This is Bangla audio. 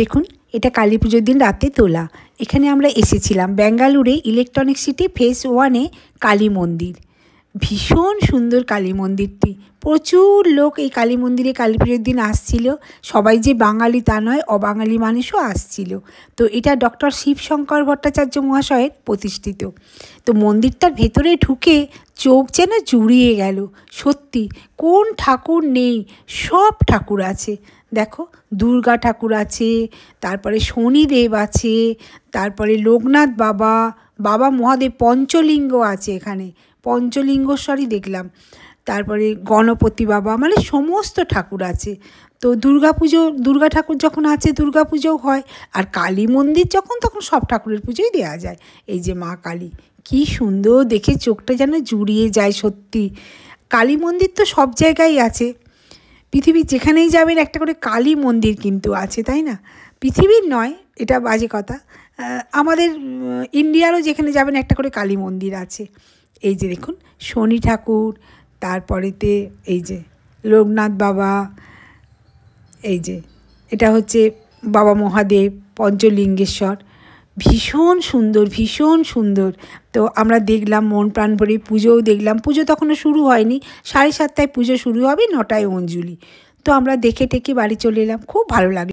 দেখুন, এটা কালী পুজোর দিন রাতে তোলা। এখানে আমরা এসেছিলাম ব্যাঙ্গালোরে ইলেকট্রনিক সিটি ফেজ 1-এ কালী মন্দির। ভীষণ সুন্দর কালী মন্দিরটি। প্রচুর লোক এই কালী মন্দিরে কালী পুজোর দিন আসছিল। সবাই যে বাঙালি তা নয়, অবাঙালি মানুষও আসছিল। তো এটা ডক্টর শিবশঙ্কর ভট্টাচার্য মহাশয়ের প্রতিষ্ঠিত। তো মন্দিরটার ভেতরে ঢুকে চোখ যেন জুড়িয়ে গেল। সত্যি কোন ঠাকুর নেই, সব ঠাকুর আছে। দেখো, দুর্গা ঠাকুর আছে, তারপরে শনিদেব আছে, তারপরে লোকনাথ বাবা, বাবা মহাদেব, পঞ্চলিঙ্গ আছে এখানে, পঞ্চলিঙ্গেশ্বরই দেখলাম। তারপরে গণপতি বাবা, মানে সমস্ত ঠাকুর আছে। তো দুর্গা ঠাকুর যখন আছে দুর্গা পুজোও হয়, আর কালী মন্দির যখন তখন সব ঠাকুরের পুজোই দেওয়া যায়। এই যে মা কালী, কি সুন্দর দেখে চোখটা যেন জুড়িয়ে যায়। সত্যি কালী মন্দির তো সব জায়গায় আছে, পৃথিবীর যেখানেই যাবেন একটা করে কালী মন্দির কিন্তু আছে, তাই না? পৃথিবীর নয়, এটা বাজে কথা, আমাদের ইন্ডিয়ারও যেখানে যাবেন একটা করে কালী মন্দির আছে। এই যে দেখুন শনি ঠাকুর, তারপরেতে এই যে লোকনাথ বাবা, এই যে এটা হচ্ছে বাবা মহাদেব, পঞ্চলিঙ্গেশ্বর। ভীষণ সুন্দর, ভীষণ সুন্দর। তো আমরা দেখলাম, মন প্রাণ ভরে পুজোও দেখলাম। পুজো তখনও শুরু হয়নি, 7:30টায় পুজো শুরু হবে, 9টায় অঞ্জলি। তো আমরা দেখে টেকে বাড়ি চলে এলাম, খুব ভালো লাগলো।